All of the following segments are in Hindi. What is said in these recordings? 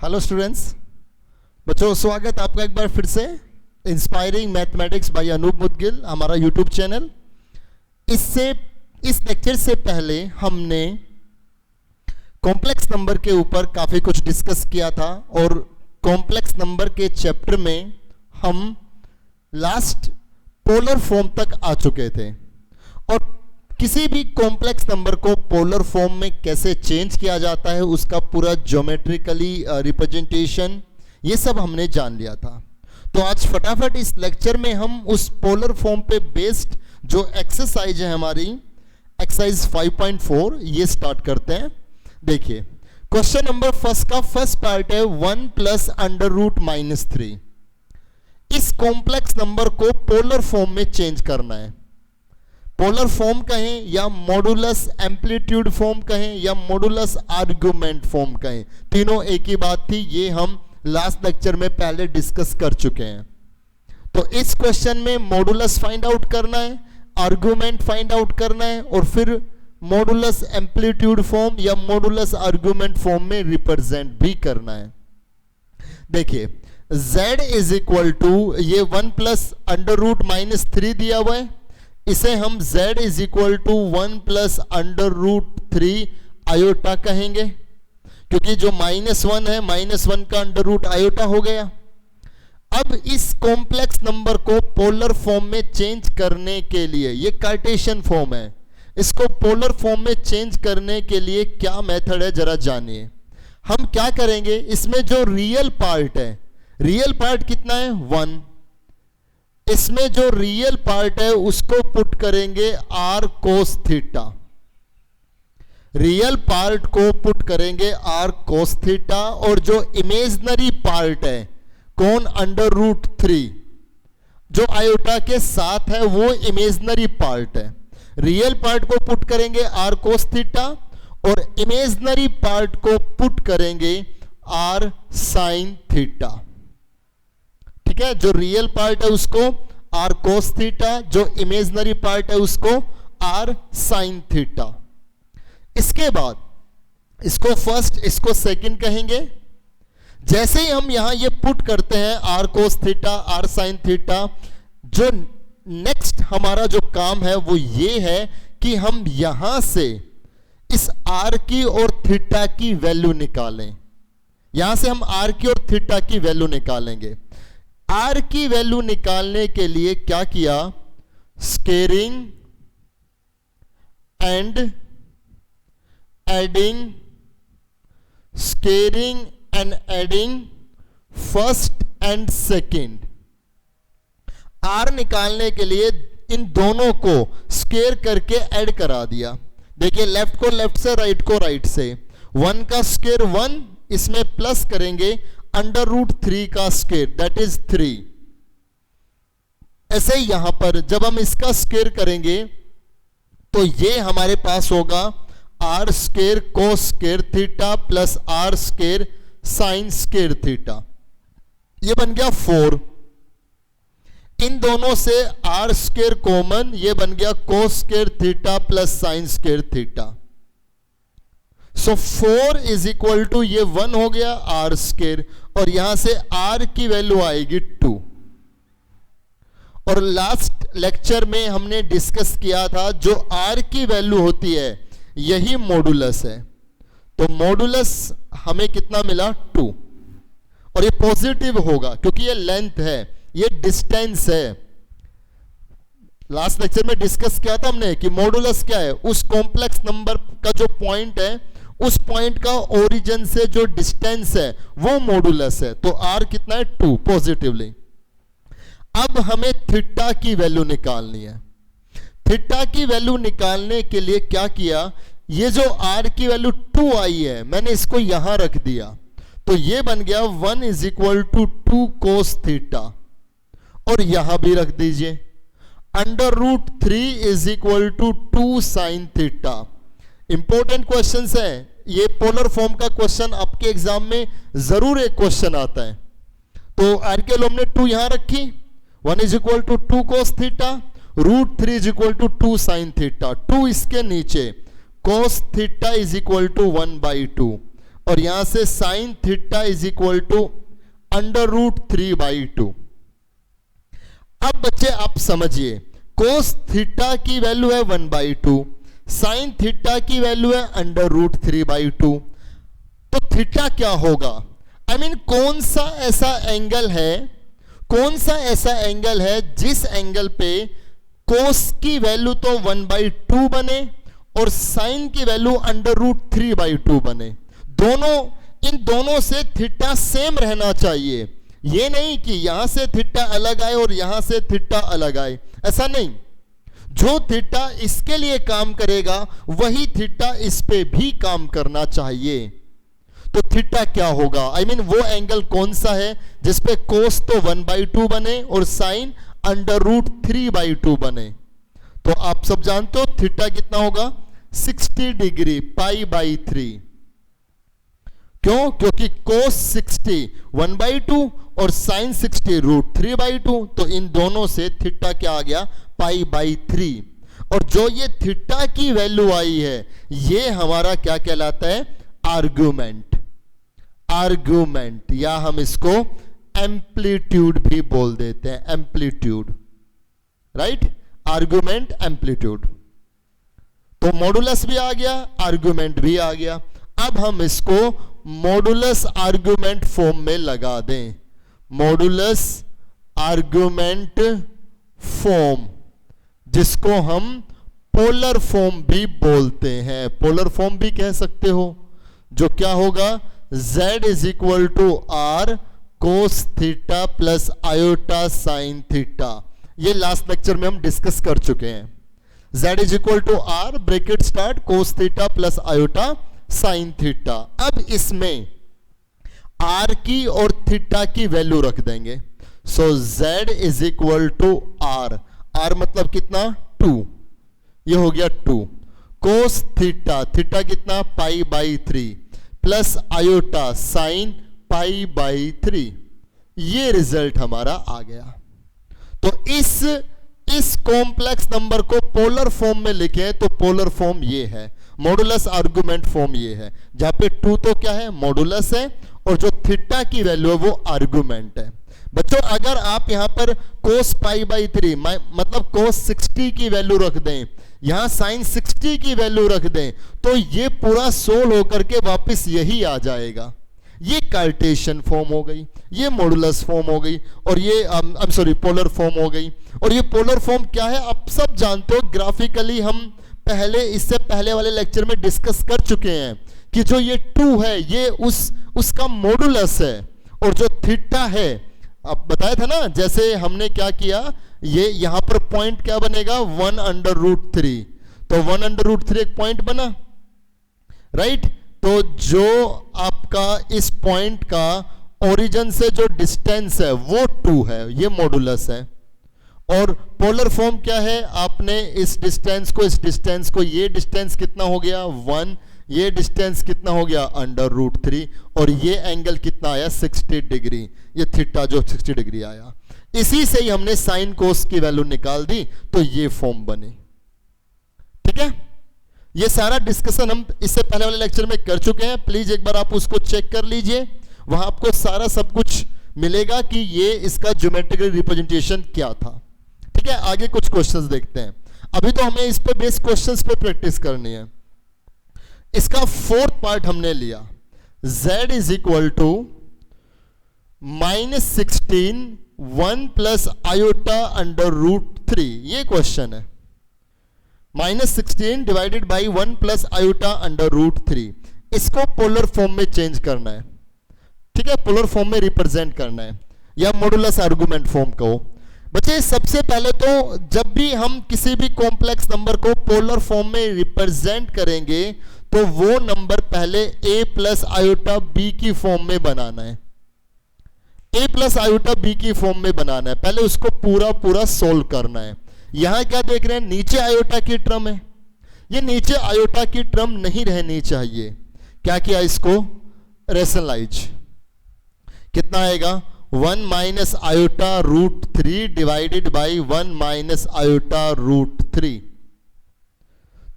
हेलो स्टूडेंट्स, बच्चों स्वागत आपका एक बार फिर से inspiring mathematics by Anoop Mudgil, हमारा यूट्यूब चैनल। इस लेक्चर से पहले हमने कॉम्प्लेक्स नंबर के ऊपर काफ़ी कुछ डिस्कस किया था और कॉम्प्लेक्स नंबर के चैप्टर में हम लास्ट पोलर फॉर्म तक आ चुके थे और किसी भी कॉम्प्लेक्स नंबर को पोलर फॉर्म में कैसे चेंज किया जाता है, उसका पूरा ज्योमेट्रिकली रिप्रेजेंटेशन, ये सब हमने जान लिया था। तो आज फटाफट इस लेक्चर में हम उस पोलर फॉर्म पे बेस्ड जो एक्सरसाइज है हमारी एक्सरसाइज 5.4 ये स्टार्ट करते हैं। देखिए क्वेश्चन नंबर फर्स्ट का फर्स्ट पार्ट है 1 प्लस अंडर रूट माइनस 3। इस कॉम्प्लेक्स नंबर को पोलर फॉर्म में चेंज करना है। पोलर फॉर्म कहें या मॉडुलस एम्पलीट्यूड फॉर्म कहें या मॉडुलस आर्गुमेंट फॉर्म कहें, तीनों एक ही बात थी। ये हम लास्ट लेक्चर में पहले डिस्कस कर चुके हैं। तो इस क्वेश्चन में मॉडुलस फाइंड आउट करना है, आर्गुमेंट फाइंड आउट करना है और फिर मॉडुलस एम्पलीट्यूड फॉर्म या मॉडुलस आर्गुमेंट फॉर्म में रिप्रेजेंट भी करना है। देखिए z इज इक्वल टू ये 1 प्लस अंडर रूट माइनस 3 दिया हुआ है, इसे हम z is equal to 1 plus under root 3 iota कहेंगे, क्योंकि जो -1 है -1 का अंडर रूट आयोटा हो गया। अब इस कॉम्प्लेक्स नंबर को पोलर फॉर्म में चेंज करने के लिए, ये कार्टेशियन फॉर्म है, इसको पोलर फॉर्म में चेंज करने के लिए क्या मेथड है जरा जानिए। हम क्या करेंगे, इसमें जो रियल पार्ट है, रियल पार्ट कितना है 1, इसमें जो रियल पार्ट है उसको पुट करेंगे r cos theta, real part को पुट करेंगे r cos थीटा, और जो इमेजनरी पार्ट है कौन अंडर रूट 3 जो आयोटा के साथ है वो इमेजनरी पार्ट है। रियल पार्ट को पुट करेंगे r cos थीटा और इमेजनरी पार्ट को पुट करेंगे r sin थीटा। ठीक है, जो रियल पार्ट है उसको r cos थीटा, जो इमेजनरी पार्ट है उसको r sin थीटा। इसके बाद इसको फर्स्ट इसको सेकंड कहेंगे। जैसे ही हम यहां ये पुट करते हैं r cos theta r sin theta, जो नेक्स्ट हमारा जो काम है वो ये है कि हम यहां से इस r की और थीटा की वैल्यू निकालें। यहां से हम r की और थीटा की वैल्यू निकालेंगे। r की वैल्यू निकालने के लिए क्या किया, squaring and adding, squaring and adding first and second. r निकालने के लिए इन दोनों को स्केयर करके ऐड करा दिया। देखिए लेफ्ट को लेफ्ट से, राइट को राइट से, 1 का स्केयर 1, इसमें प्लस करेंगे अंडर रूट 3 का स्केयर दैट इज 3। ऐसे ही यहां पर जब हम इसका स्केयर करेंगे तो ये हमारे पास होगा r स्केयर कोस square theta plus r square sine square theta, ये बन गया 4। इन दोनों से r स्केयर कॉमन, ये बन गया cos square theta plus sine square theta. So 4 is equal to ये 1 हो गया r स्केयर, और यहां से r की वैल्यू आएगी 2। और लास्ट लेक्चर में हमने डिस्कस किया था जो r की वैल्यू होती है यही मॉडुलस है। तो मॉडुलस हमें कितना मिला 2, और ये पॉजिटिव होगा क्योंकि ये लेंथ है, ये डिस्टेंस है। लास्ट लेक्चर में डिस्कस किया था हमने कि मॉडुलस क्या है, उस कॉम्प्लेक्स नंबर का जो पॉइंट है उस पॉइंट का ओरिजिन से जो डिस्टेंस है वो मॉडुलस है। तो r कितना है 2 पॉजिटिवली। अब हमें थीटा की वैल्यू निकालनी है। थीटा की वैल्यू निकालने के लिए क्या किया, ये जो r की वैल्यू 2 आई है मैंने इसको यहां रख दिया, तो ये बन गया 1 is equal to 2 cos theta, और यहां भी रख दीजिए under root 3 is equal to 2 sine theta. Important question है ये, पोलर फॉर्म का क्वेश्चन आपके एग्जाम में जरूर एक क्वेश्चन आता है। तो r के लिए हमने 2 यहां रखी, 1 is equal to 2 cos theta, root 3 is equal to 2 sine theta, 2 इसके नीचे, cos theta is equal to 1/2, और यहां से sine theta is equal to √3/2। अब बच्चे आप समझिए, कोस थीटा की वैल्यू है 1/2, साइन थीटा की वैल्यू है √3/2। तो थीटा क्या होगा? I mean, कौन सा ऐसा एंगल है जिस एंगल पे कोस की वैल्यू तो 1/2 बने और साइन की वैल्यू √3/2 बने। इन दोनों से थीटा सेम रहना चाहिए। ये नहीं कि यहां से थीटा अलग आए और यहां से थीटा अलग आए, ऐसा नहीं। जो थीटा इसके लिए काम करेगा वही थीटा इस पे भी काम करना चाहिए। तो थीटा क्या होगा? I mean, वो एंगल कौन सा है जिसपे कोस तो 1/2 बने और साइन √3/2 बने? तो आप सब जानते हो थीटा कितना होगा? 60 डिग्री, π/3। क्यों? क्योंकि कोस 60 1/2 और साइन 60 √3/2। तो इन दोनों से थीटा क्या आ गया? π/3। और जो ये थीटा की वैल्यू आई है ये हमारा क्या कहलाता है? आर्गुमेंट, या हम इसको एम्पलीट्यूड भी बोल देते हैं, एम्पलीट्यूड, राइट? Argument, amplitude. तो मॉडुलस भी आ गया, आर्गुमेंट भी आ गया। अब हम इसको मॉडुलस आर्गुमेंट फॉर्म में लगा दें। मॉडुलस आर्गुमेंट फॉर्म, जिसको हम पोलर फॉर्म भी बोलते हैं, पोलर फॉर्म भी कह सकते हो, जो क्या होगा? z is equal to R cos theta plus iota sine theta. ये लास्ट लेक्चर में हम डिस्कस कर चुके हैं। z is equal to R bracket start cos theta plus iota sine theta. अब इसमें r की और थीटा की वैल्यू रख देंगे। So z is equal to r, r मतलब कितना? 2, ये हो गया 2। कोस थीटा, थीटा कितना? π/3 प्लस आयोटा साइन π/3। ये रिजल्ट हमारा आ गया। तो इस कॉम्प्लेक्स नंबर को पोलर फॉर्म में लिखे तो पोलर फॉर्म ये है, मॉडुलस आर्गुमेंट फॉर्म ये है, जहां पे 2 तो क्या है? मॉडुलस है, और जो थीटा की वैल्यू है वो आर्गुमेंट है। बच्चों अगर आप यहां पर कोस π/3 मतलब कोस 60 की वैल्यू रख दें, यहां साइन 60 की वैल्यू रख दें, तो ये पूरा सोल्व होकर के वापस यही आ जाएगा। ये कार्टेशियन फॉर्म हो गई, ये मॉडुलस फॉर्म हो गई, और ये पोलर फॉर्म हो गई। और ये पोलर फॉर्म क्या है आप सब जानते हो, ग्राफिकली हम इससे पहले वाले लेक्चर में डिस्कस कर चुके हैं कि जो ये 2 है ये उसका मॉडुलस है, और जो थीटा है अब बताया था ना, जैसे हमने क्या किया, ये यहां पर पॉइंट क्या बनेगा? 1/√3। तो 1/√3 एक पॉइंट बना, राइट? तो जो आपका इस पॉइंट का ओरिजिन से जो डिस्टेंस है वो 2 है, ये मॉडुलस है। और पोलर फॉर्म क्या है? आपने इस डिस्टेंस को ये डिस्टेंस कितना हो गया? 1, ये डिस्टेंस कितना हो गया? √3, और ये एंगल कितना आया? 60 डिग्री, ये थीटा जो 60 डिग्री आया। इसी से ही हमने साइन कोस की वैल्यू निकाल दी, तो ये फॉर्म बनी। ठीक है, ये सारा डिस्कशन हम इससे पहले वाले लेक्चर में कर चुके हैं। प्लीज एक बार आप उसको चेक कर लीजिए, वहां आपको सारा सब कुछ मिलेगा कि ये इसका ज्योमेट्रिकल रिप्रेजेंटेशन क्या था। ठीक है, आगे कुछ क्वेश्चंस देखते हैं। अभी तो हमें इस पे बेस क्वेश्चंस पे प्रैक्टिस करनी है। इसका 4th पार्ट हमने लिया, z is equal to -16 1 plus iota √3। ये क्वेश्चन है, -16 डिवाइडेड बाई 1 प्लस आयोटा √3। इसको पोलर फॉर्म में चेंज करना है। ठीक है, पोलर फॉर्म में रिप्रेजेंट करना है, या मॉडुलस आर्गुमेंट फॉर्म को। बच्चे सबसे पहले तो जब भी हम किसी भी कॉम्प्लेक्स नंबर को पोलर फॉर्म में रिप्रेजेंट करेंगे तो वो नंबर पहले a प्लस आयोटा b की फॉर्म में बनाना है। a प्लस आयोटा b की फॉर्म में बनाना है, पहले उसको पूरा सोल्व करना है। यहां क्या देख रहे हैं? नीचे आयोटा की टर्म है, ये नीचे आयोटा की टर्म नहीं रहनी चाहिए। क्या किया? इसको रेशनलाइज। कितना आएगा? 1 minus iota √3 divided by 1 minus iota √3।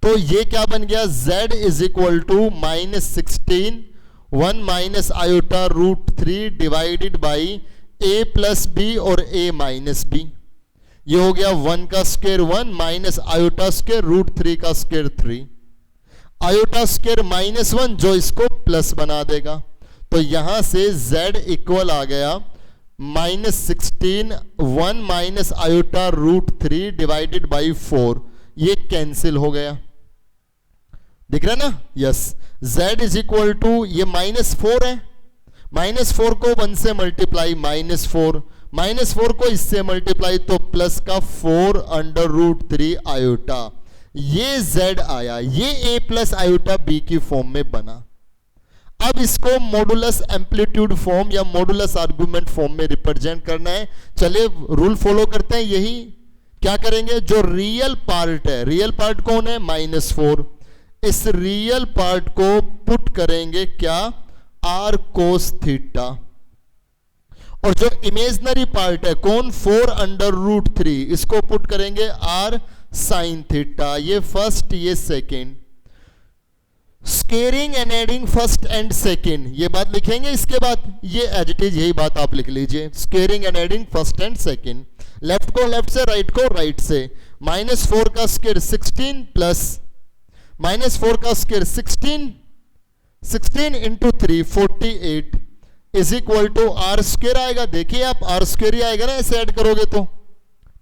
तो ये क्या बन गया? z is equal to -16 1 minus iota root 3 divided by a plus B और a माइनस बी। ये हो गया 1 का square 1 minus iota square root 3 का स्क्वायर 3, आयोटा स्क्वायर -1 जो इसको प्लस बना देगा। तो यहां से z इक्वल आ गया -16 1 minus iota root 3 divided by 4। ये कैंसिल हो गया, दिख रहा है ना? Yes, z is equal to ये -4 है, -4 को 1 से मल्टीप्लाई -4, -4 को इससे मल्टीप्लाई तो प्लस का 4 अंडर रूट 3 आयोटा। ये z आया, ये a प्लस आयोटा b की फॉर्म में बना। अब इसको मॉडुलस एम्पलीट्यूड फॉर्म या मॉडुलस आर्गुमेंट फॉर्म में रिप्रेजेंट करना है। चलिए रूल फॉलो करते हैं। यही क्या करेंगे, जो रियल पार्ट है, रियल पार्ट कौन है -4, इस रियल पार्ट को पुट करेंगे क्या, r cos थीटा, और जो इमेजिनरी पार्ट है कौन 4 अंडर रूट 3 इसको पुट करेंगे r sin थीटा। ये फर्स्ट ये second, squaring and adding first and second, ये बात लिखेंगे। इसके बाद ये एज इट इज यही बात आप लिख लीजिए, squaring and adding first and second. Left को लेफ्ट से, राइट को राइट से, -4 का स्क्वायर 16 प्लस -4 का square 16 into 3 48 is equal to R square आएगा। देखिए आप आर स्क्वायर ही आएगा ना ऐसे ऐड करोगे तो,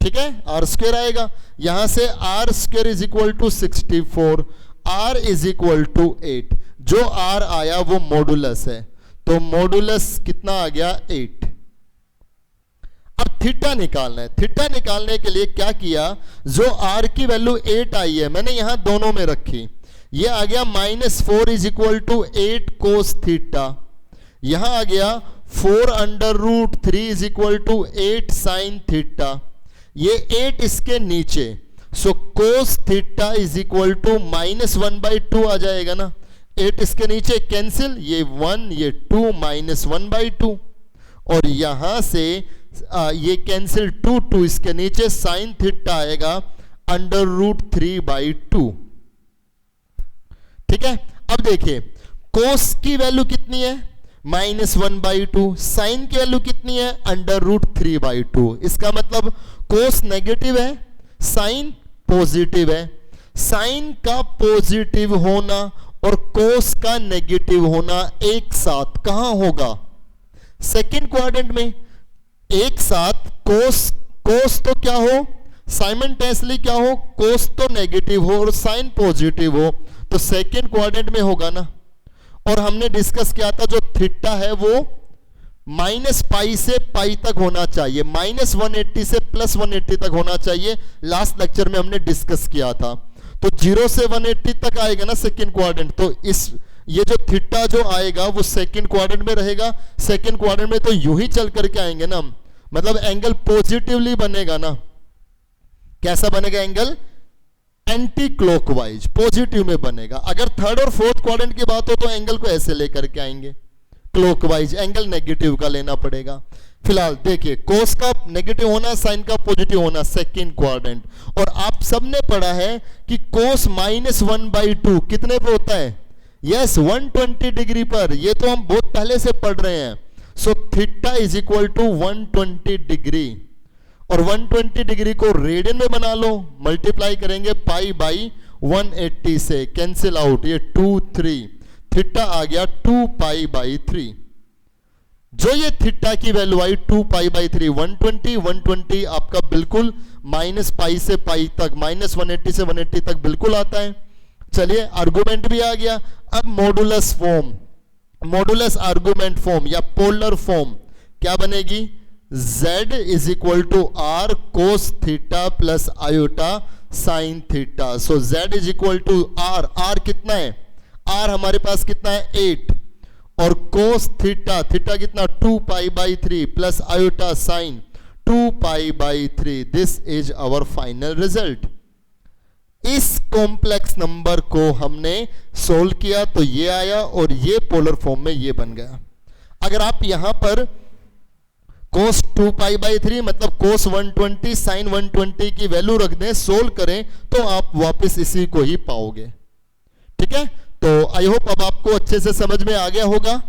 ठीक है, आर स्क्वायर आएगा। यहां से R square is equal to 64, r is equal to 8। जो r आया वो मॉडुलस है, तो मॉडुलस कितना आ गया 8। अब थीटा निकालना है। थीटा निकालने के लिए क्या किया, जो r की वैल्यू 8 आई है मैंने यहां दोनों में रखी, ये आ गया -4 is equal to 8 cos theta, यहां आ गया 4 under root 3 is equal to 8 sine theta, ये 8 इसके नीचे, so cos theta is equal to -1/2 आ जाएगा ना। 8 इसके नीचे कैंसिल, ये 1 ये 2 -1/2, और यहां से ये कैंसिल 2 इसके नीचे, साइन थीटा आएगा अंडर रूट 3/2। ठीक है, अब देखिए कोस की वैल्यू कितनी है -1/2, साइन की वैल्यू कितनी है अंडर रूट 3/2। इसका मतलब कोस नेगेटिव है, साइन पॉजिटिव है। साइन का पॉजिटिव होना और कोस का नेगेटिव होना एक साथ कहां होगा, सेकंड क्वाड्रेंट में एक साथ। कोस तो क्या हो, साइमल्टेनियसली क्या हो, कोस तो नेगेटिव हो और साइन पॉजिटिव हो, तो सेकंड क्वाड्रेंट में होगा ना। और हमने डिस्कस किया था जो थीटा है वो -π से π तक होना चाहिए, -180 से +180 तक होना चाहिए। लास्ट लेक्चर में हमने डिस्कस किया था। तो 0 से 180 तक आएगा ना सेकंड क्वाड्रेंट, तो ये जो थीटा जो आएगा वो सेकंड क्वाड्रेंट में रहेगा। सेकंड क्वाड्रेंट में तो यूं ही चल करके आएंगे ना, मतलब एंगल पॉजिटिवली बनेगा ना। कैसा बनेगा एंगल, एंटी क्लॉकवाइज, पॉजिटिव में बनेगा। अगर थर्ड और फोर्थ क्वाड्रेंट की बात हो तो एंगल को ऐसे लेकर के आएंगे, क्लॉकवाइज, एंगल नेगेटिव का लेना पड़ेगा। फिलहाल देखिए कोस का नेगेटिव होना, साइन का पॉजिटिव होना, सेकंड क्वाड्रेंट। और आप सबने पढ़ा है कि कोस -1/2 कितने पे होता है, यस 120 डिग्री पर। ये तो हम बहुत पहले से पढ़ रहे हैं। So theta is equal to 120 degree, और 120 डिग्री को रेडियन में बना लो, मल्टीप्लाई करेंगे π/180 से, कैंसिल आउट, ये 2 3, थीटा आ गया 2π/3। जो ये थीटा की वैल्यू आई 2π/3, 120 आपका बिल्कुल -π से π तक, -180 से 180 तक बिल्कुल आता है। चलिए आर्गुमेंट भी आ गया। अब modulus form, modulus argument form या पोलर फॉर्म क्या बनेगी, z is equal to r cos theta plus iota sine theta. So z is equal to r कितना है, r हमारे पास कितना है 8, और cos थीटा, थीटा कितना 2π/3 plus iota sine 2π/3। This is our final result. इस कॉम्प्लेक्स नंबर को हमने सोल्व किया तो ये आया, और ये पोलर फॉर्म में ये बन गया। अगर आप यहां पर cos 2π/3 मतलब cos 120 sin 120 की वैल्यू रख दें, सोल्व करें, तो आप वापस इसी को ही पाओगे। ठीक है, तो आई होप अब आपको अच्छे से समझ में आ गया होगा।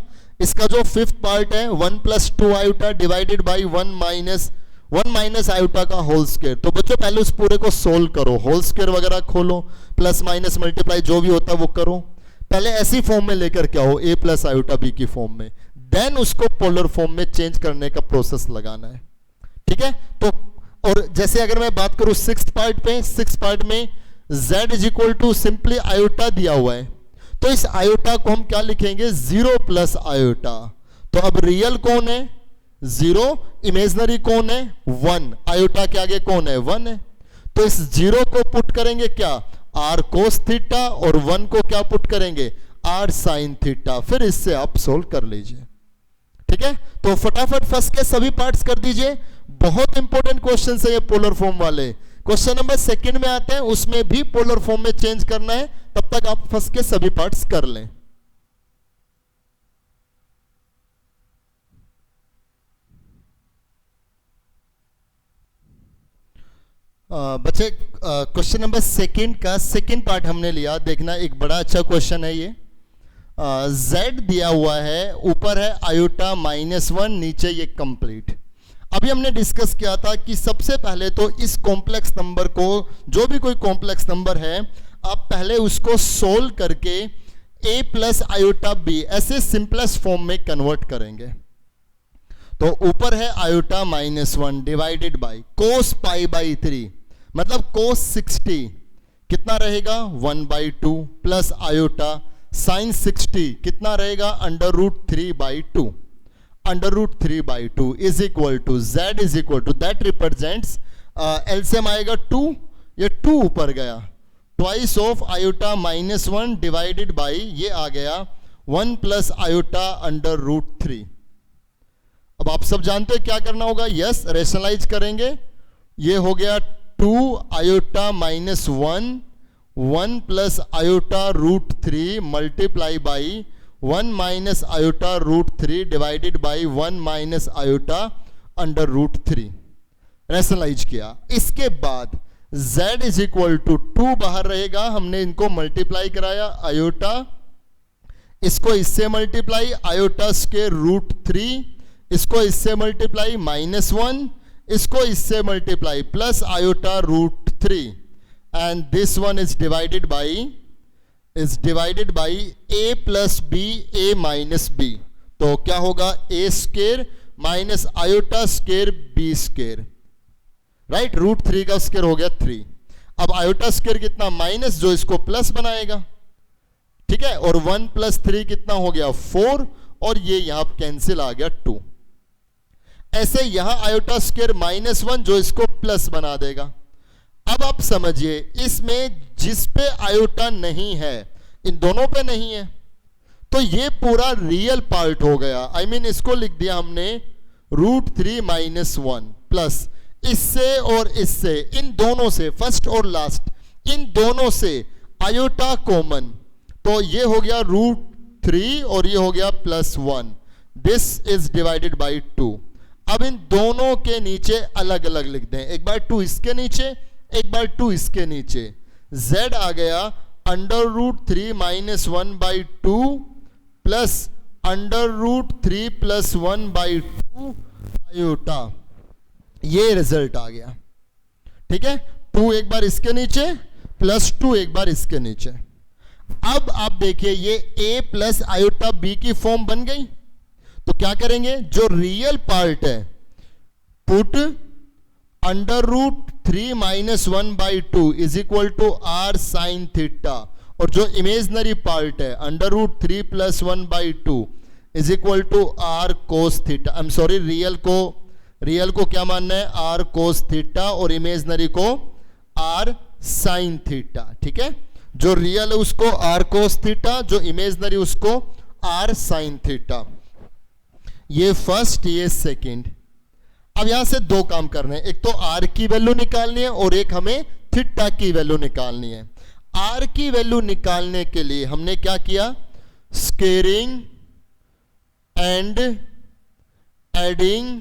इसका जो फिफ्थ पार्ट है 1 + 2 iota divided by 1 minus iota का होल स्क्वायर। तो बच्चों पहले उस पूरे को सोल्व करो, होल स्क्वायर वगैरह खोलो, प्लस माइनस मल्टीप्लाई जो भी होता है वो करो। पहले ऐसी फॉर्म में लेकर के आओ, a + आयोटा b की फॉर्म में, देन उसको पोलर फॉर्म में चेंज करने का प्रोसेस लगाना है। ठीक है, तो और जैसे अगर मैं बात करूं सिक्स्थ पार्ट पे, सिक्स्थ पार्ट में z = सिंपली आयोटा दिया हुआ है, तो इस आयोटा को हम क्या लिखेंगे, 0 + आयोटा। तो अब रियल कौन है, 0, इमेजिनरी कौन है, 1, आयोटा के आगे कौन है, 1 है। तो इस 0 को पुट करेंगे क्या, r cos थीटा, और 1 को क्या पुट करेंगे, r sin थीटा। फिर इससे आप सोल्व कर लीजिए। ठीक है, तो फटाफट फर्स्ट के सभी पार्ट्स कर दीजिए। बहुत इंपॉर्टेंट क्वेश्चन है ये पोलर फॉर्म वाले। क्वेश्चन नंबर सेकंड में आते हैं, उसमें भी पोलर फॉर्म में चेंज करना है, तब तक आप फर्स्ट के सभी पार्ट्स कर लें। बच्चे क्वेश्चन नंबर सेकंड का सेकंड पार्ट हमने लिया, देखना एक बड़ा अच्छा क्वेश्चन है ये। z दिया हुआ है, ऊपर है आयोटा -1, नीचे ये कंप्लीट। अभी हमने डिस्कस किया था कि सबसे पहले तो इस कॉम्प्लेक्स नंबर को, जो भी कोई कॉम्प्लेक्स नंबर है, आप पहले उसको सोल्व करके a + आयोटा b ऐसे सिंपलेस्ट फॉर्म में कन्वर्ट करेंगे। तो ऊपर है आयोटा -1 डिवाइडेड बाई cos π/3, मतलब cos 60 कितना रहेगा, 1/2 प्लस आयोटा sin 60 कितना रहेगा, √3/2, √3/2 is equal to z is equal to, that represents LCM आएगा 2, ये 2 ऊपर गया, twice of iota -1 divided by ये आ गया 1 + आयोटा √3। अब आप सब जानते हैं क्या करना होगा, यस रेशनलाइज करेंगे। ये हो गया 2 iota -1 1 + iota √3 multiply by 1 - iota √3 divided by 1 - iota √3, rationalise किया। इसके बाद z इज इक्वल टू 2 बाहर रहेगा, हमने इनको मल्टीप्लाई कराया, आयोटा इसको इससे मल्टीप्लाई, आयोटा स्क्वायर √3, इसको इससे मल्टीप्लाई -1, इसको इससे multiply plus iota √3, and this one is divided by a + b, a - b। तो क्या होगा, a square minus iota square b square, right, √3 का स्क्वायर हो गया 3। अब आयोटा स्क्वायर कितना, माइनस, जो इसको प्लस बनाएगा, ठीक है, और 1 + 3 कितना हो गया 4, और ये यहां कैंसिल आ गया 2। ऐसे यहां आयोटा स्क्वायर -1 जो इसको प्लस बना देगा। अब आप समझिए, इसमें जिस पे आयोटा नहीं है, इन दोनों पे नहीं है, तो ये पूरा रियल पार्ट हो गया। आई मीन इसको लिख दिया हमने √3 - 1 प्लस इससे और इससे, इन दोनों से, फर्स्ट और लास्ट, इन दोनों से आयोटा कॉमन, तो ये हो गया √3 और ये हो गया +1, दिस इज डिवाइडेड बाई 2। अब इन दोनों के नीचे अलग अलग लिख दें, एक बार 2 इसके नीचे, एक बार 2 इसके नीचे। z आ गया √3 - 1/2 प्लस √3 + 1/2 आयोटा, ये रिजल्ट आ गया। ठीक है, 2 एक बार इसके नीचे, +2 एक बार इसके नीचे। अब आप देखिए ये a + आयोटा b की फॉर्म बन गई। तो क्या करेंगे, जो रियल पार्ट है put √3 - 1/2 is equal to r sin theta, और जो इमेजनरी पार्ट है √3 + 1/2 is equal to r cos theta. I am sorry, real को क्या मानना है, r cos थीटा, और इमेजनरी को r sin थीटा। ठीक है, जो रियल है उसको r cos थीटा, जो इमेजनरी उसको r sin थीटा। ये फर्स्ट, ये सेकंड। अब यहां से 2 काम करने हैं, एक तो r की वैल्यू निकालनी है और एक हमें थीटा की वैल्यू निकालनी है। r की वैल्यू निकालने के लिए हमने क्या किया, squaring and adding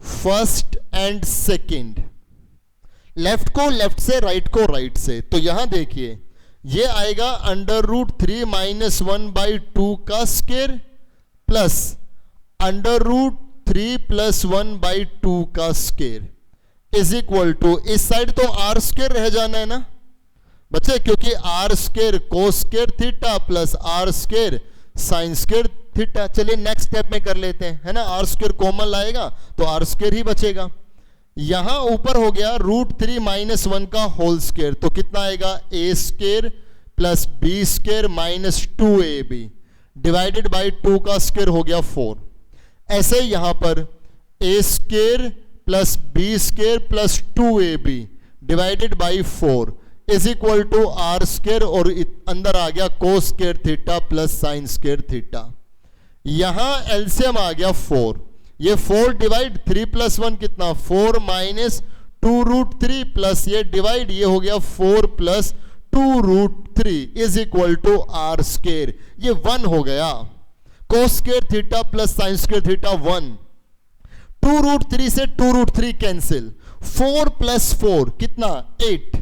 first and second, left को लेफ्ट से, राइट को राइट से। तो यहां देखिए ये आएगा अंडर रूट 3 माइनस 1/2 का स्क्वायर प्लस अंडर रूट 3 प्लस 1/2 का स्क्वायर इज इक्वल टू, इस साइड तो आर स्क्वायर रह जाना है ना बच्चे, क्योंकि R square cos square theta plus R square sine square theta. चलिए नेक्स्ट स्टेप में कर लेते हैं, है ना, आर स्क्वायर कॉमन लाएगा तो आर स्क्वायर ही बचेगा। यहां ऊपर हो गया रूट 3 माइनस 1 का होल स्क्वायर, तो कितना आएगा A square plus B square minus 2ab divided by 2 का स्क्वायर हो गया 4। ऐसे यहां पर A square plus B square plus 2ab divided by 4 is equal to R square, और अंदर आ गया cos square theta plus sine square theta. यहां एलसीएम आ गया 4, ये 4 डिवाइड 3 प्लस 1 कितना 4 माइनस 2 रूट 3 प्लस ये डिवाइड, ये हो गया 4 plus 2 root 3 is equal to R square, ये 1 हो गया। Cos square theta plus sine square theta 1, 2 root 3 से 2 रूट 3 कैंसिल, 4 प्लस 4 कितना 8,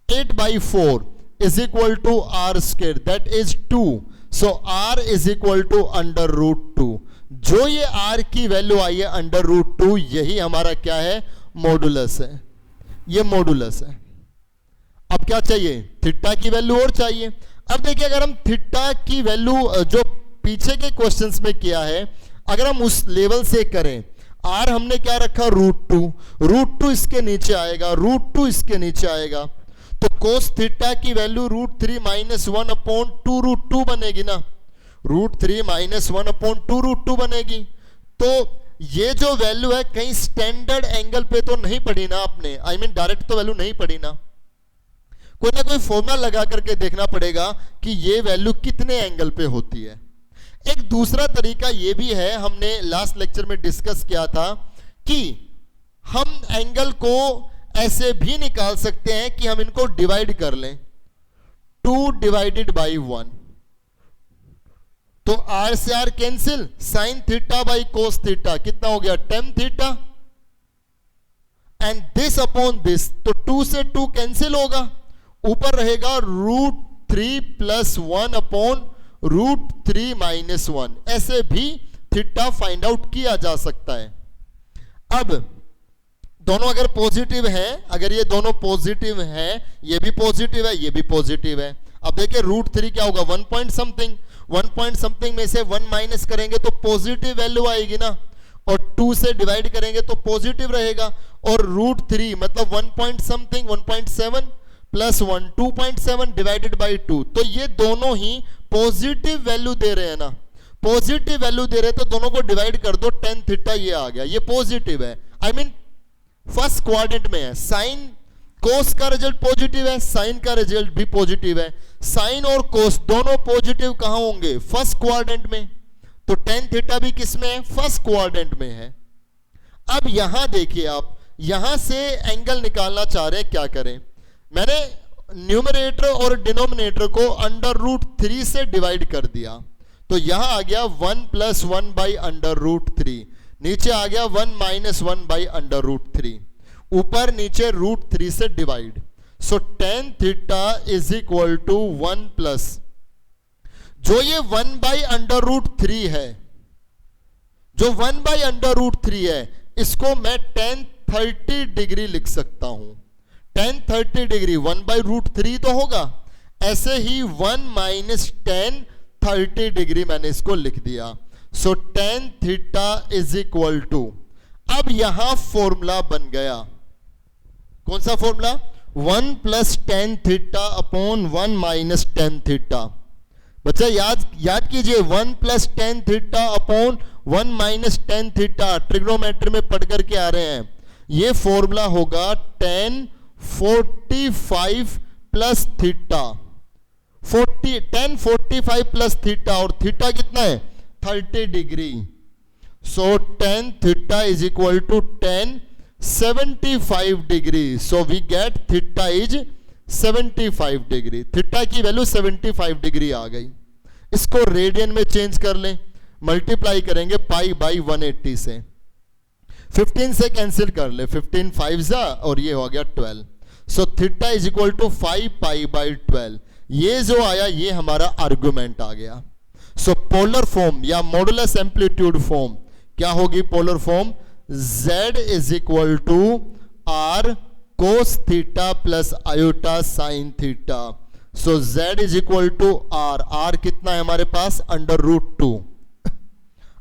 8/4 is equal to r square, that is 2, so r is equal to under root 2। जो ये r की वैल्यू आई है अंडर रूट 2, यही हमारा क्या है, मॉडुलस है, ये मॉडुलस है। अब क्या चाहिए, थीटा की वैल्यू और चाहिए। अब देखिए अगर हम थीटा की वैल्यू जो पीछे के क्वेश्चंस में किया है, अगर हम उस लेवल से करें, r हमने क्या रखा रूट 2 इसके नीचे आएगा, रूट 2 इसके नीचे आएगा, तो कोस थीटा की वैल्यू रूट 3 माइनस 1/2 रूट 2 बनेगी ना, रूट 3 माइनस 1/2 रूट 2 बनेगी। तो ये जो वैल्यू है कहीं स्टैंडर्ड एंगल पे तो नहीं पढ़ी ना आपने, आई मीन डायरेक्ट तो वैल्यू नहीं पढ़ी ना, कोई ना कोई फॉर्मूला लगा करके देखना पड़ेगा कि ये वैल्यू कितने एंगल पे होती है। एक दूसरा तरीका ये भी है, हमने लास्ट लेक्चर में डिस्कस किया था कि हम एंगल को ऐसे भी निकाल सकते हैं कि हम इनको डिवाइड कर लें, 2 डिवाइडेड बाई 1, तो r से r cancel, sine theta by cos theta कितना हो गया tan theta, and this upon this, तो 2 से 2 कैंसिल होगा, ऊपर रहेगा रूट 3 प्लस 1/√3 माइनस 1। ऐसे भी थीटा फाइंड आउट किया जा सकता है। अब दोनों अगर पॉजिटिव हैं, अगर ये दोनों पॉजिटिव हैं, ये भी पॉजिटिव है, ये भी पॉजिटिव है, अब देखिए रूट 3 क्या होगा 1 पॉइंट समथिंग में से 1 माइनस करेंगे तो पॉजिटिव वैल्यू आएगी ना, और 2 से डिवाइड करेंगे तो पॉजिटिव रहेगा, और रूट 3 मतलब 1 point something 1.7 plus 1 2.7 divided by 2, तो ये दोनों ही पॉजिटिव वैल्यू दे रहे हैं ना, पॉजिटिव वैल्यू दे रहे हैं, तो दोनों को डिवाइड कर दो, tan थीटा ये आ गया, ये पॉजिटिव है, आई मीन फर्स्ट क्वाड्रेंट में है। साइन कोस का रिजल्ट पॉजिटिव है, साइन का रिजल्ट भी पॉजिटिव है, साइन और कोस दोनों पॉजिटिव कहां होंगे, फर्स्ट क्वाड्रेंट में, तो tan थीटा भी किस में है, फर्स्ट क्वाड्रेंट में है। अब यहां देखिए आप, यहां से एंगल निकालना चाह रहे हैं, क्या करें, मैंने न्यूमरेटर और डिनोमिनेटर को अंडर रूट 3 से डिवाइड कर दिया, तो यहां आ गया 1 प्लस 1 बाई अंडर रूट 3, नीचे आ गया 1 माइनस 1 बाई अंडर रूट 3, ऊपर नीचे रूट 3 से divide, so tan theta is equal to 1 plus, जो ये 1 बाई अंडर रूट 3 है, जो 1 बाई अंडर रूट 3 है, इसको मैं tan 30 डिग्री लिख सकता हूं, tan 30 डिग्री 1 बाई रूट 3 तो होगा, ऐसे ही 1 माइनस tan 30 डिग्री मैंने इसको लिख दिया, so tan theta is equal to, अब यहां फॉर्मूला बन गया, कौन सा formula, 1 plus tan theta upon 1 minus tan theta. बच्चा याद कीजिए, 1 plus tan theta upon 1 minus tan theta trigonometry में पढ़ करके आ रहे हैं, ये फॉर्मूला होगा tan 45 plus theta, tan 45 plus theta, और थीटा कितना है 30 degree, so tan theta is equal to tan 75 degree, so we get theta is 75 degree, theta की वैल्यू 75 डिग्री आ गई। इसको रेडियन में चेंज कर लें, मल्टीप्लाई करेंगे पाई बाई 180 से, 15 से कैंसिल कर ले, 15 5 जा, और ये हो गया 12, so theta is equal to 5 pi by 12, ये जो आया ये हमारा आर्गुमेंट आ गया। सो पोलर फॉर्म या मॉडुलस एम्पलीट्यूड फॉर्म क्या होगी? Polar form z is equal to R cos theta plus iota sine theta. So z is equal to R, R कितना है हमारे पास? √2,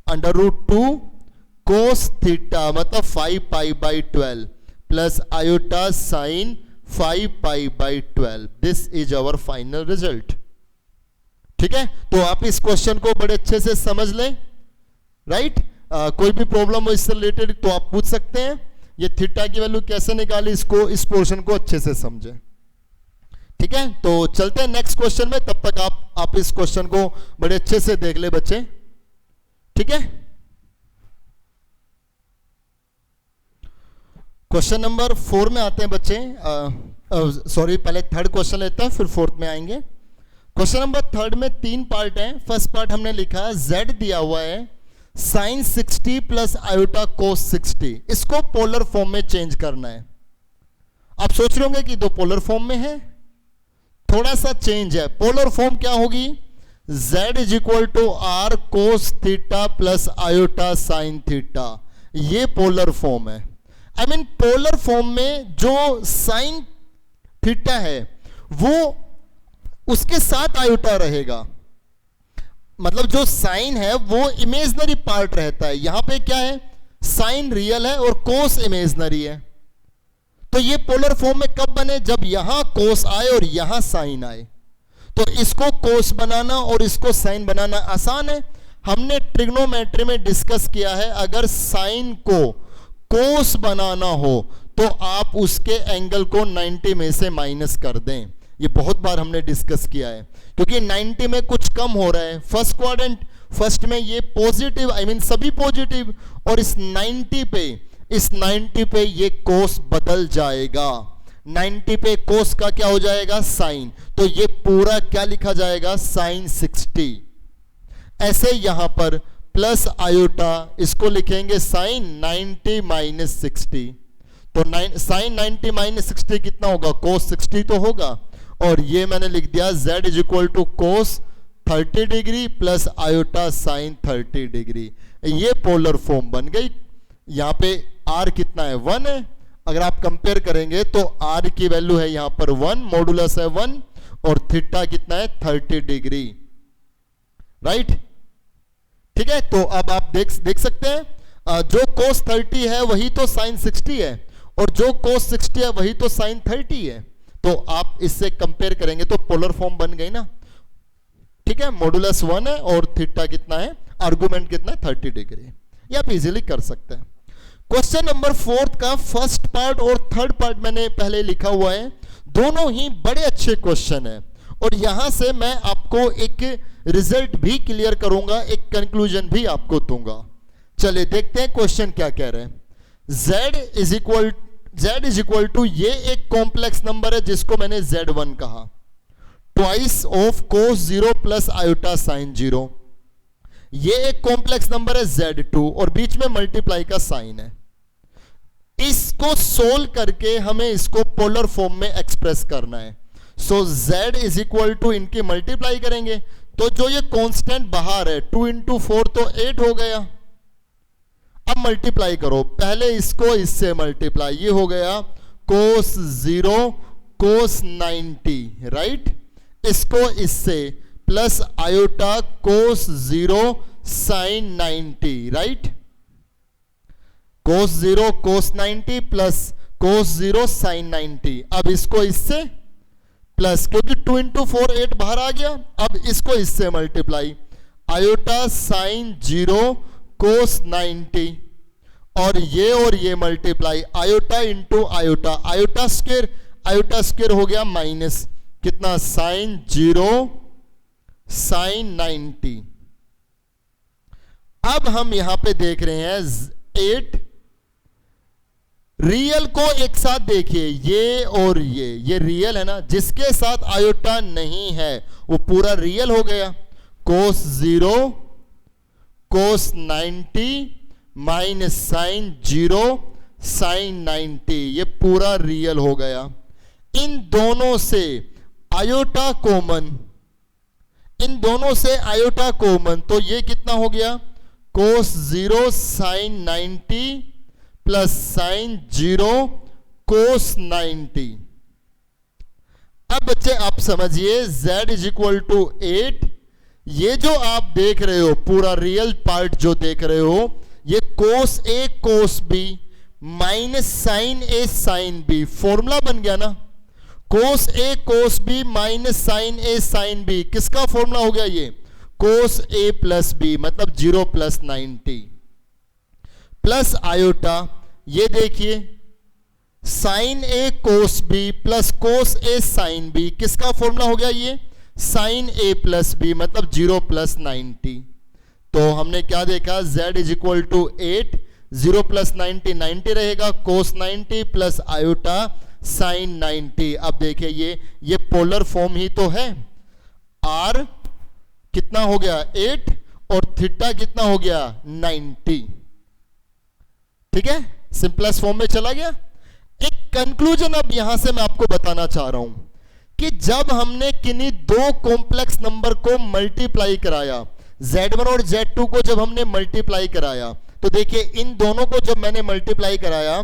√2 कोस थीटा मतलब 5 pi by 12 plus iota sine 5 pi by 12। This is our final result. ठीक है, तो आप इस क्वेश्चन को बड़े अच्छे से समझ लें, राइट। कोई भी प्रॉब्लम हो इससे रिलेटेड तो आप पूछ सकते हैं। ये थीटा की वैल्यू कैसे निकाली, इसको इस पोर्शन को अच्छे से समझें। ठीक है, तो चलते हैं नेक्स्ट क्वेश्चन में। तब तक आप इस क्वेश्चन को बड़े अच्छे से देख ले बच्चे। ठीक है, क्वेश्चन नंबर 4 में आते हैं बच्चे। सॉरी, पहले थर्ड क्वेश्चन लेते हैं फिर फोर्थ में आएंगे। क्वेश्चन नंबर 3 में 3 पार्ट है। फर्स्ट पार्ट हमने लिखा z दिया हुआ है साइन 60 प्लस आयोटा कोस 60, इसको पोलर फॉर्म में चेंज करना है। आप सोच रहे होंगे कि दो पोलर फॉर्म में है, थोड़ा सा चेंज है। पोलर फॉर्म क्या होगी? z is equal to R cos theta plus iota sine theta, ये पोलर फॉर्म है। आई मीन पोलर फॉर्म में जो साइन थीटा है वो उसके साथ आयोटा रहेगा, मतलब जो साइन है वो इमेजनरी पार्ट रहता है। यहां पे क्या है? साइन रियल है और कोस इमेजनरी है। तो ये पोलर फॉर्म में कब बने? जब यहां कोस आए और यहां साइन आए। तो इसको कोस बनाना और इसको साइन बनाना आसान है। हमने ट्रिग्नोमेट्री में डिस्कस किया है, अगर साइन को कोस बनाना हो तो आप उसके एंगल को 90 में से माइनस कर दें। ये बहुत बार हमने डिस्कस किया है, क्योंकि 90 में कुछ कम हो रहा है। फर्स्ट क्वाड्रेंट, फर्स्ट में ये पॉजिटिव, आई मीन सभी पॉजिटिव, और इस 90 पे ये कोस बदल जाएगा। 90 पे कोस का क्या हो जाएगा? साइन। तो ये पूरा क्या लिखा जाएगा? साइन 60। ऐसे यहां पर प्लस आयोटा, इसको लिखेंगे साइन 90 माइनस 60। तो साइन 90 माइनस 60 कितना होगा? कोस 60 तो होगा। और ये मैंने लिख दिया z is equal to cos 30 degree plus iota sine 30 degree. ये पोलर फॉर्म बन गई। यहां पे r कितना है? 1 है। अगर आप कंपेयर करेंगे तो r की वैल्यू है यहां पर 1, मॉडुलस है 1, और थीटा कितना है? 30 डिग्री, राइट। ठीक है, तो अब आप देख सकते हैं जो कोस 30 है वही तो साइन 60 है, और जो कोस 60 है वही तो साइन 30 है। तो आप इससे कंपेयर करेंगे तो पोलर फॉर्म बन गई ना। ठीक है, मॉडुलस 1 है और थीटा कितना है? आर्गुमेंट कितना है? 30 डिग्री। ये आप इजीली कर सकते हैं। क्वेश्चन नंबर 4 का फर्स्ट पार्ट और थर्ड पार्ट मैंने पहले लिखा हुआ है। दोनों ही बड़े अच्छे क्वेश्चन है, और यहां से मैं आपको एक रिजल्ट भी क्लियर करूंगा, एक कंक्लूजन भी आपको दूंगा। चलिए देखते हैं क्वेश्चन क्या कह रहे हैं। z इज इक्वल टू, ये एक कॉम्प्लेक्स नंबर है जिसको मैंने z1 कहा, twice of cos 0 plus iota sign 0। ये एक कॉम्प्लेक्स नंबर है z2 और बीच में मल्टीप्लाई का साइन है। इसको सोल्व करके हमें इसको पोलर फॉर्म में एक्सप्रेस करना है। सो z इज इक्वल टू, इनकी मल्टीप्लाई करेंगे तो जो ये कांस्टेंट बाहर है 2 इंटू 4 तो 8 हो गया। अब मल्टीप्लाई करो, पहले इसको इससे मल्टीप्लाई, ये हो गया कोस 0 कोस 90, राइट। इसको इससे प्लस आयोटा कोस 0 साइन 90, राइट। कोस 0 कोस 90 प्लस कोस 0 साइन 90। अब इसको इससे प्लस, क्योंकि 2 इंटू 4 8 बाहर आ गया। अब इसको इससे मल्टीप्लाई, आयोटा साइन 0 कोस 90, और ये multiply iota into iota, iota square हो गया माइनस कितना? Sine 0 sine 90। अब हम यहां पे देख रहे हैं 8, रियल को एक साथ देखिए, ये और ये रियल है ना, जिसके साथ आयोटा नहीं है वो पूरा रियल हो गया। कोस 0 कोस 90 माइनस साइन 0 साइन 90, ये पूरा रियल हो गया। इन दोनों से आयोटा कॉमन, इन दोनों से आयोटा कॉमन, तो ये कितना हो गया, कोस 0 साइन 90 प्लस साइन 0 कोस 90। अब बच्चे आप समझिए z इज इक्वल टू 8, ये जो आप देख रहे हो पूरा रियल पार्ट जो देख रहे हो, ये कोस ए कोस बी माइनस साइन ए साइन बी, फॉर्मूला बन गया ना, कोस ए कोस बी माइनस साइन ए साइन बी, किसका फॉर्मूला हो गया ये, कोस ए प्लस बी, मतलब 0 प्लस 90 प्लस आयोटा, ये देखिए साइन ए कोस बी प्लस कोस ए साइन बी, किसका फॉर्मूला हो गया ये, साइन ए प्लस बी, मतलब 0 प्लस 90। तो हमने क्या देखा, z इज इक्वल टू 8, 0 प्लस 90 90 रहेगा, कोस 90 प्लस आयोटा साइन 90। अब देखिए ये पोलर फॉर्म ही तो है, r कितना हो गया 8 और थीटा कितना हो गया 90, ठीक है, सिंपलेस्ट फॉर्म में चला गया। एक कंक्लूजन अब यहां से मैं आपको बताना चाह रहा हूं कि जब हमने किन्हीं दो कॉम्प्लेक्स नंबर को मल्टीप्लाई कराया, z1 और z2 को जब हमने मल्टीप्लाई कराया, तो देखिए इन दोनों को जब मैंने मल्टीप्लाई कराया,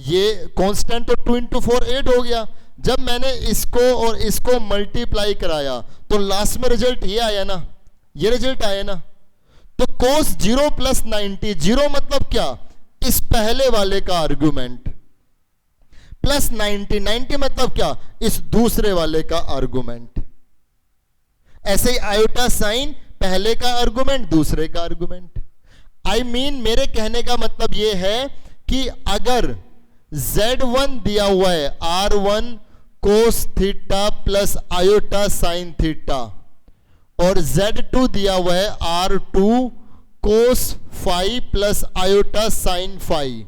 ये कांस्टेंट तो 2 into 4 8 हो गया। जब मैंने इसको और इसको मल्टीप्लाई कराया तो लास्ट में रिजल्ट ये आया ना, ये रिजल्ट आया ना। तो कोस 0 प्लस 90, 0 मतलब क्या, इस पहले वाले का आर्गुमेंट, प्लस 90, 90 मतलब क्या, इस दूसरे वाले का आर्गुमेंट। ऐसे ही आयोटा साइन, पहले का आर्गुमेंट दूसरे का आर्गुमेंट। आई मीन मेरे कहने का मतलब यह है कि अगर Z1 दिया हुआ है R1 cos theta plus iota sine theta, और Z2 दिया हुआ है R2 cos phi plus iota sine phi,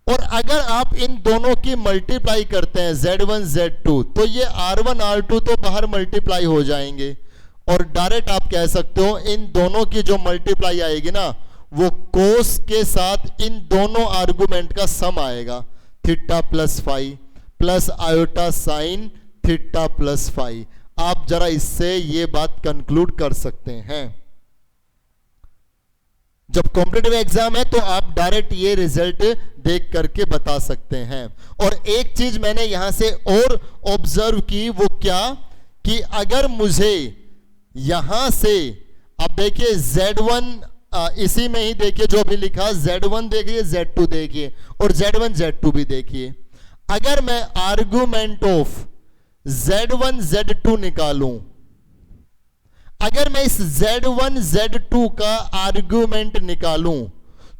और अगर आप इन दोनों की मल्टीप्लाई करते हैं Z1 Z2, तो ये R1 R2 तो बाहर मल्टीप्लाई हो जाएंगे, और डायरेक्ट आप कह सकते हो इन दोनों की जो मल्टीप्लाई आएगी ना, वो कोस के साथ इन दोनों आर्गुमेंट का सम आएगा, theta plus phi plus iota sine theta plus phi. आप जरा इससे ये बात कंक्लूड कर सकते हैं। जब कॉम्पिटिटिव एग्जाम है तो आप डायरेक्ट ये रिजल्ट देख करके बता सकते हैं। और एक चीज मैंने यहां से और ऑब्जर्व की, वो क्या, कि अगर मुझे यहां से, अब देखिए Z1 इसी में ही देखिए जो भी लिखा, Z1 देखिए Z2 देखिए और Z1 Z2 भी देखिए। अगर मैं आर्गुमेंट ऑफ Z1 Z2 निकालूं, अगर मैं इस Z1 Z2 का आर्गुमेंट निकालूं,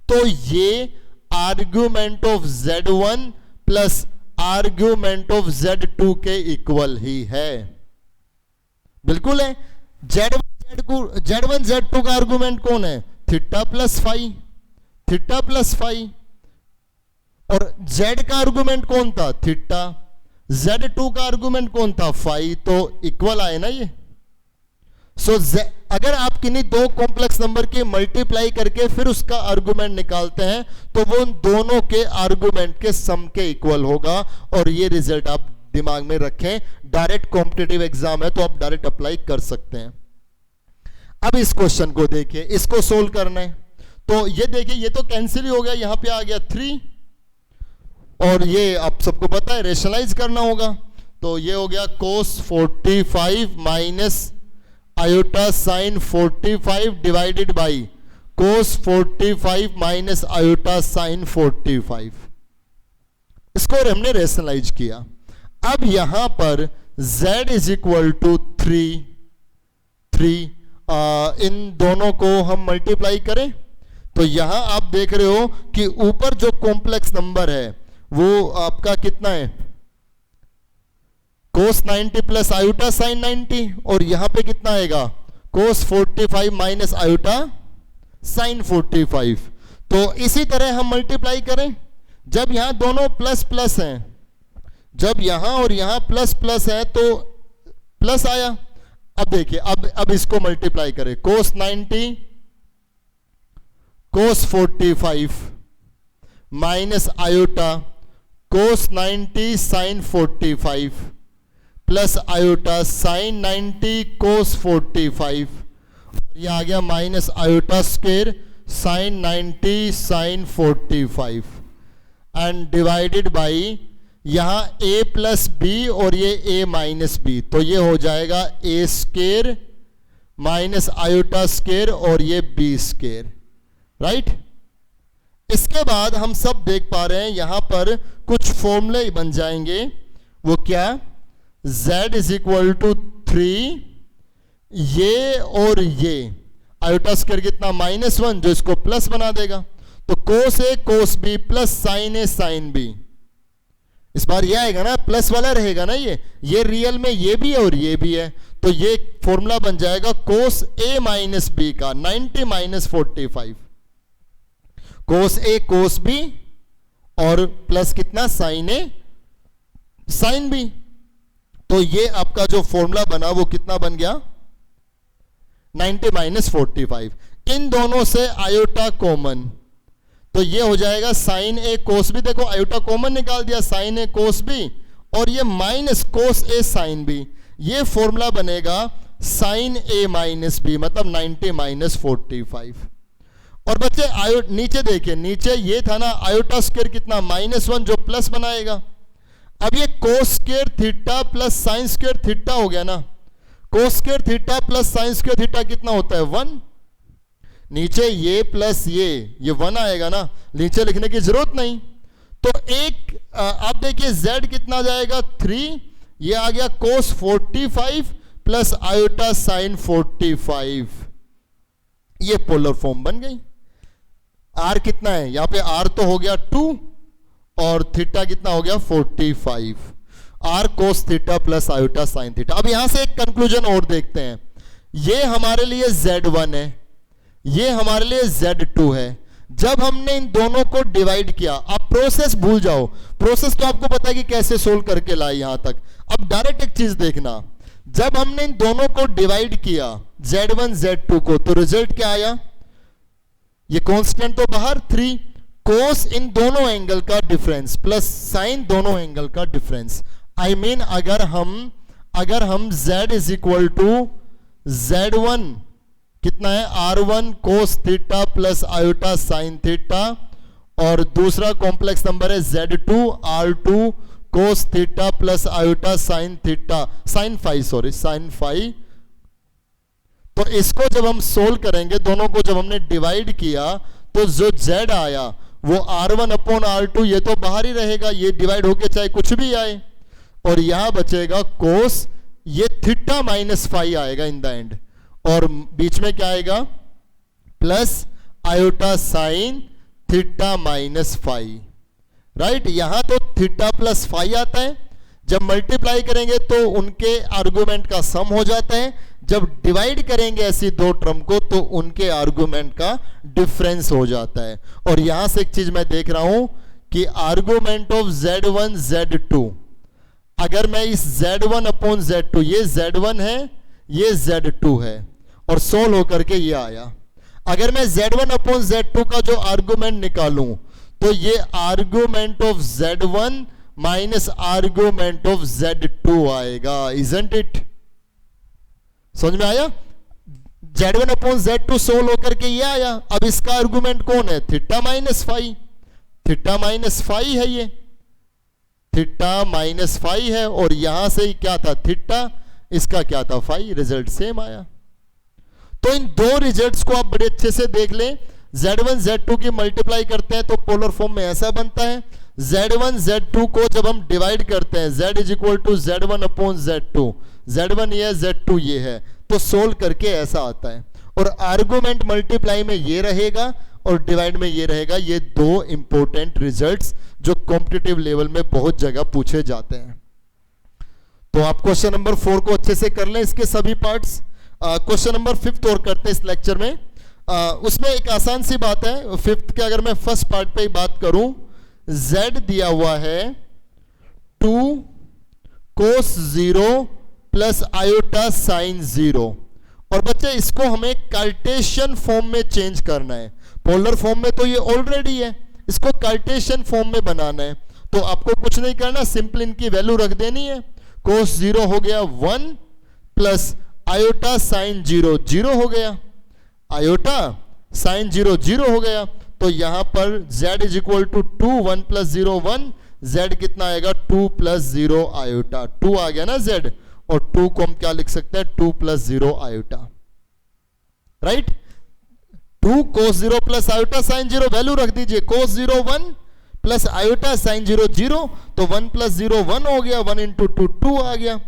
तो ये argument of Z1 plus argument of Z2 के इक्वल ही है, बिल्कुल है। Z1 Z2 का आर्गुमेंट कौन है, theta plus phi, theta plus phi, और Z का आर्गुमेंट कौन था, थीटा, Z2 का आर्गुमेंट कौन था, फाई, तो इक्वल आए ना ये। सो अगर आप किन्हीं दो कॉम्प्लेक्स नंबर की मल्टीप्लाई करके फिर उसका आर्गुमेंट निकालते हैं, तो वो उन दोनों के आर्गुमेंट के सम के इक्वल होगा, और ये रिजल्ट आप दिमाग में रखें। डायरेक्ट कॉम्पिटिटिव एग्जाम है तो आप डायरेक्ट अप्लाई कर सकते हैं। अब इस क्वेश्चन को देखिए, इसको सोल्व करना है, तो ये देखिए ये तो कैंसिल ही हो गया, यहां पे आ गया 3, और ये आप सबको पता है रेशनलाइज करना होगा, तो ये हो गया कोस 45 minus iota sine 45 divided by cos 45 minus iota sine 45, इसको हमने रेशनलाइज किया। अब यहां पर z इज इक्वल टू 3, इन दोनों को हम मल्टीप्लाई करें, तो यहां आप देख रहे हो कि ऊपर जो कॉम्प्लेक्स नंबर है वो आपका कितना है, कोस 90 प्लस आयोटा साइन 90, और यहां पे कितना आएगा, कोस 45 माइनस आयोटा साइन 45। तो इसी तरह हम मल्टीप्लाई करें, जब यहां दोनों प्लस प्लस हैं, जब यहां और यहां प्लस प्लस है तो प्लस आया। अब देखिए अब इसको मल्टीप्लाई करें, cos 90 cos 45 minus iota cos 90 sine 45 plus iota sine 90 cos 45, और ये आ गया minus iota square sine 90 sine 45 and divided by यहां a प्लस बी और ये a माइनस बी, तो ये हो जाएगा a square minus iota square और ये b स्क्वायर, राइट। इसके बाद हम सब देख पा रहे हैं यहां पर कुछ फॉर्मूले बन जाएंगे। वो क्या? z इज इक्वल टू 3, ये और ये आयोटा स्क्वायर कितना -1 जो इसको प्लस बना देगा, तो कोस ए कोस बी प्लस साइन ए साइन बी। इस बार ये आएगा ना, प्लस वाला रहेगा ना, ये रियल में ये भी है और ये भी है, तो ये फॉर्मूला बन जाएगा कोस ए माइनस बी का 90 माइनस 45, कोस ए कोस बी और प्लस कितना साइन ए साइन बी। तो ये आपका जो फॉर्मूला बना वो कितना बन गया 90 माइनस 45। इन दोनों से आयोटा कॉमन, तो ये हो जाएगा साइन ए कोस बी, देखो आयोटा कॉमन निकाल दिया साइन ए कोस बी, और ये माइनस कोस ए साइन बी, ये फॉर्मूला बनेगा साइन ए माइनस बी, मतलब 90 माइनस 45। और बच्चे नीचे देखिए, नीचे ये था ना आयोटा स्क्वायर कितना -1 जो प्लस बनाएगा, अब ये कोस square theta plus sine square theta हो गया ना, कोस square theta plus sine square theta कितना होता है 1, नीचे ये प्लस ये 1 आएगा ना, नीचे लिखने की जरूरत नहीं। तो एक आप देखिए z कितना जाएगा 3, ये आ गया कोस 45 प्लस आयोटा साइन 45, ये पोलर फॉर्म बन गई। r कितना है यहां पे, r तो हो गया 2 और थीटा कितना हो गया 45, r कोस theta plus iota sine theta. अब यहां से एक कंक्लूजन और देखते हैं, ये हमारे लिए z1 है, ये हमारे लिए z2 है। जब हमने इन दोनों को डिवाइड किया, आप प्रोसेस भूल जाओ, प्रोसेस तो आपको पता है कि कैसे सोल्व करके लाए यहां तक। अब डायरेक्ट एक चीज देखना, जब हमने इन दोनों को डिवाइड किया z1 z2 को, तो रिजल्ट क्या आया, ये कांस्टेंट तो बाहर 3, कोस इन दोनों एंगल का डिफरेंस प्लस साइन दोनों एंगल का डिफरेंस। आई मीन अगर हम z is equal to z1 कितना है r1 cos theta plus iota sine theta, और दूसरा कॉम्प्लेक्स नंबर है z2 r2 कोस theta plus iota sine theta sine 5। तो इसको जब हम सोल्व करेंगे, दोनों को जब हमने डिवाइड किया, तो जो z आया वो r1 अपॉन r2, ये तो बाहर ही रहेगा, ये डिवाइड होके चाहे कुछ भी आए, और यहां बचेगा कोस, ये थीटा -5 आएगा इन द एंड, और बीच में क्या आएगा plus iota sine theta -5, right. यहां तो थीटा प्लस 5 आता है, जब मल्टीप्लाई करेंगे तो उनके आर्गुमेंट का सम हो जाता है, जब डिवाइड करेंगे ऐसी दो टर्म को तो उनके आर्गुमेंट का डिफरेंस हो जाता है। और यहां से एक चीज मैं देख रहा हूं कि आर्गुमेंट ऑफ z1 z2, अगर मैं इस z1 अपॉन z2, ये z1 है ये z2 है, और सोल्व होकर के ये आया, अगर मैं z1 अपॉन z2 का जो आर्गुमेंट निकालूं, तो ये argument of z1 minus argument of z2 आएगा, इजंट इट। समझ में आया? z1 अपॉन z2 सोल्व होकर के ये आया। अब इसका आर्गुमेंट कौन है? थीटा -5, थीटा -5 है, ये थीटा -5 है, और यहां से क्या था थीटा, इसका क्या था 5, रिजल्ट सेम आया। तो इन दो रिजल्ट्स को आप बड़े अच्छे से देख लें, z1 z2 की मल्टीप्लाई करते हैं तो पोलर फॉर्म में ऐसा बनता है, z1 z2 को जब हम डिवाइड करते हैं z is equal to z1 upon z2, z1 ये है z2 ये है, तो सोल्व करके ऐसा आता है। और आर्गुमेंट मल्टीप्लाई में ये रहेगा और डिवाइड में ये रहेगा। ये दो इंपॉर्टेंट रिजल्ट्स जो कॉम्पिटिटिव लेवल में बहुत जगह पूछे जाते हैं। तो आप क्वेश्चन नंबर 4 को अच्छे से कर लें, इसके सभी पार्ट्स। क्वेश्चन नंबर 5 और करते हैं इस लेक्चर में। उसमें एक आसान सी बात है, 5th के अगर मैं फर्स्ट पार्ट पे ही बात करूं, z दिया हुआ है 2 cos 0 प्लस आयोटा साइन 0, और बच्चे इसको हमें कार्टेशियन फॉर्म में चेंज करना है। पोलर फॉर्म में तो ये ऑलरेडी है, इसको कार्टेशियन फॉर्म में बनाना है। तो आपको कुछ नहीं करना, सिंपल इनकी वैल्यू रख देनी है। cos 0 हो गया 1 प्लस आयोटा साइन 0 0 हो गया, आयोटा साइन 0 0 हो गया। तो यहां पर z is equal to 2 1 plus 0 1, z कितना आएगा 2 प्लस 0 आयोटा, 2 आ गया ना z, और 2 को हम क्या लिख सकते हैं 2 plus 0 iota, right. 2 cos 0 plus iota sign 0, value रख दीजिए, cos 0 1 प्लस आयोटा साइन 0 0, तो 1 प्लस 0 1 हो गया, 1 इंटू 2 2 आ गया,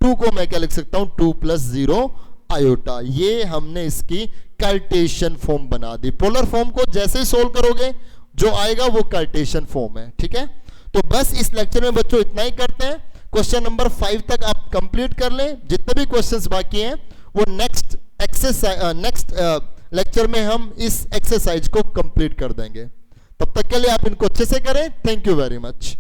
2 को मैं क्या लिख सकता हूं 2 प्लस 0 आयोटा। ये हमने इसकी कार्टेशियन फॉर्म बना दी। पोलर फॉर्म को जैसे ही सोल्व करोगे जो आएगा वो कार्टेशियन फॉर्म है, ठीक है। तो बस इस लेक्चर में बच्चों इतना ही करते हैं। क्वेश्चन नंबर 5 तक आप कंप्लीट कर लें, जितने भी क्वेश्चंस बाकी हैं वो नेक्स्ट लेक्चर में हम इस एक्सरसाइज को कंप्लीट कर देंगे। तब तक के लिए आप इनको अच्छे से करें। Thank you very much.